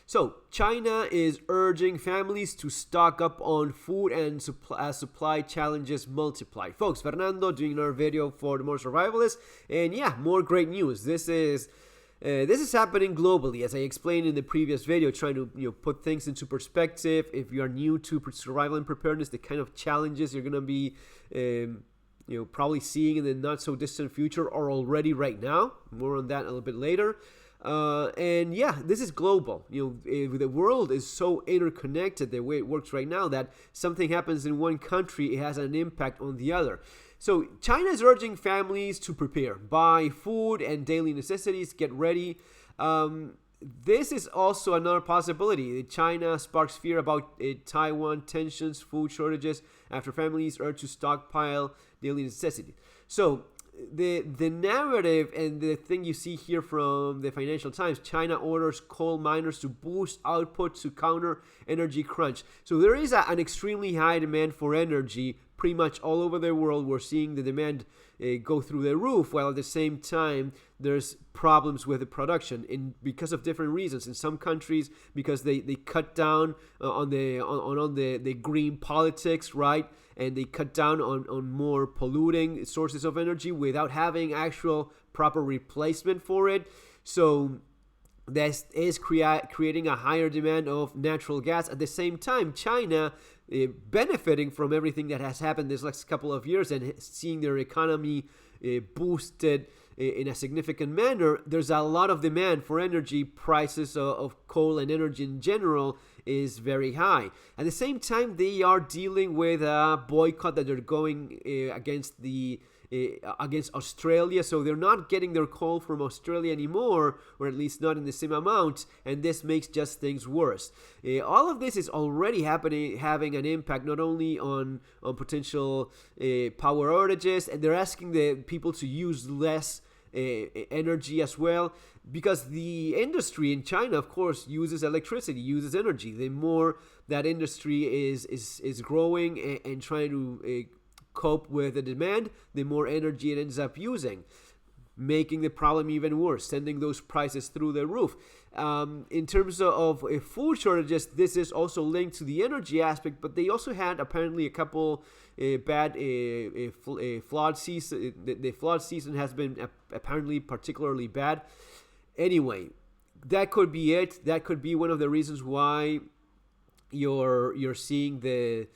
So China is urging families to stock up on food and as supply challenges multiply. Folks, Fernando doing our video for the more survivalists, and yeah, more great news. This is happening globally, as I explained in the previous video, trying to put things into perspective. If you are new to survival and preparedness, the kind of challenges you're gonna be probably seeing in the not so distant future or already right now. More on that a little bit later. And yeah, this is global. The world is so interconnected the way it works right now that something happens in one country, it has an impact on the other. So China is urging families to prepare, buy food and daily necessities, get ready. This is also another possibility. China sparks fear about Taiwan tensions, food shortages after families urge to stockpile daily necessities. So the narrative and the thing you see here from the Financial Times, China orders coal miners to boost output to counter energy crunch. So there is an extremely high demand for energy pretty much all over the world. We're seeing the demand go through the roof, while at the same time there's problems with the production because of different reasons. In some countries, because they cut down on the green politics, right? And they cut down on more polluting sources of energy without having actual proper replacement for it. So that is creating a higher demand of natural gas. At the same time, China benefiting from everything that has happened this last couple of years and seeing their economy boosted in a significant manner. There's a lot of demand for energy. Prices of coal and energy in general is very high. At the same time, they are dealing with a boycott that they're going against Australia, so they're not getting their coal from Australia anymore, or at least not in the same amount, and this makes just things worse. All of this is already having an impact not only on potential power outages, and they're asking the people to use less energy as well, because the industry in China, of course, uses electricity, uses energy. The more that industry is growing and trying to cope with the demand, the more energy it ends up using, making the problem even worse, sending those prices through the roof. In terms of food shortages, this is also linked to the energy aspect, but they also had apparently a couple bad flood season. The flood season has been apparently particularly bad. Anyway, that could be it. That could be one of the reasons why you're seeing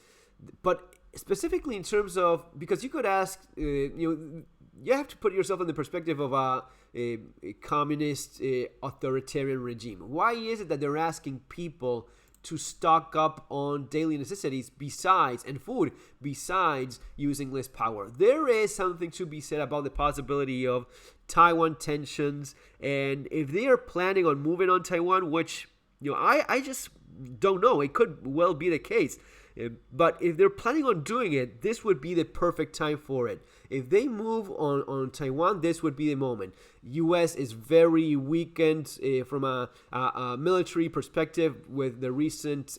but specifically in terms of, because you could ask, you have to put yourself in the perspective of a communist authoritarian regime. Why is it that they're asking people to stock up on daily necessities and food besides using less power? There is something to be said about the possibility of Taiwan tensions, and if they are planning on moving on Taiwan, which I just don't know, it could well be the case. But if they're planning on doing it, this would be the perfect time for it. If they move on Taiwan, this would be the moment. U.S. is very weakened from a military perspective with the recent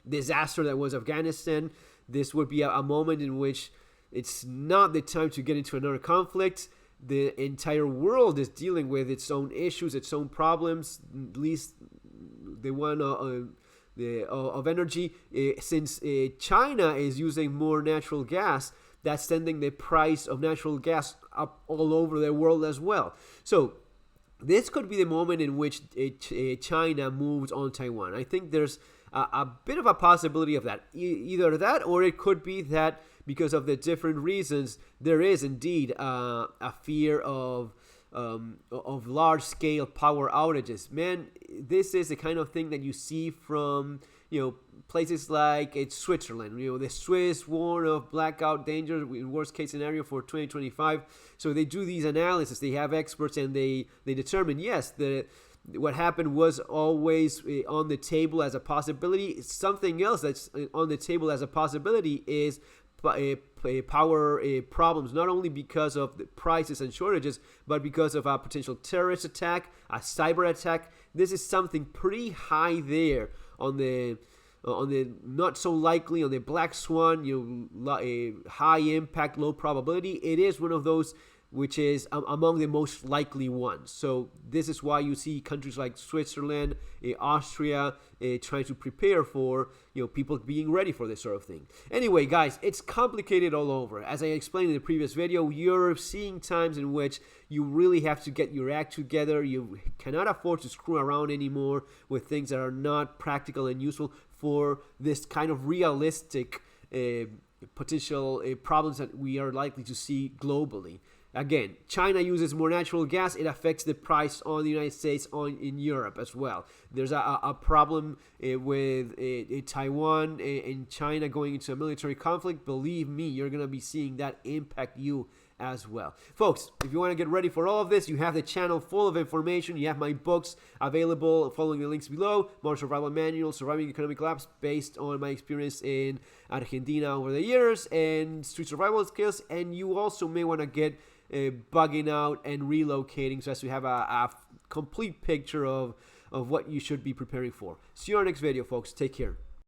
disaster that was Afghanistan. This would be a moment in which it's not the time to get into another conflict. The entire world is dealing with its own issues, its own problems, at least the one of energy. Since China is using more natural gas, that's sending the price of natural gas up all over the world as well. So this could be the moment in which China moves on Taiwan. I think there's a bit of a possibility of that. Either that, or it could be that because of the different reasons, there is indeed a fear of large-scale power outages. Man, this is the kind of thing that you see from places like Switzerland. The Swiss warn of blackout danger in worst-case scenario for 2025. So they do these analysis. They have experts, and they determine, yes, what happened was always on the table as a possibility. Something else that's on the table as a possibility is power problems, not only because of the prices and shortages, but because of a potential terrorist attack, a cyber attack. This is something pretty high there on the not so likely, on the black swan, high impact, low probability. It is one of those which is among the most likely ones. So this is why you see countries like Switzerland, Austria trying to prepare for people being ready for this sort of thing. Anyway, guys, it's complicated all over. As I explained in the previous video, you're seeing times in which you really have to get your act together. You cannot afford to screw around anymore with things that are not practical and useful for this kind of realistic potential problems that we are likely to see globally. Again, China uses more natural gas. It affects the price on the United States, in Europe as well. There's a problem with Taiwan and China going into a military conflict. Believe me, you're going to be seeing that impact you as well. Folks, if you want to get ready for all of this, you have the channel full of information. You have my books available following the links below. Modern Survival Manual, Surviving Economic Collapse, based on my experience in Argentina over the years, and street survival skills. And you also may want to get bugging out and relocating, so as to have a complete picture of what you should be preparing for. See you on our next video, folks. Take care.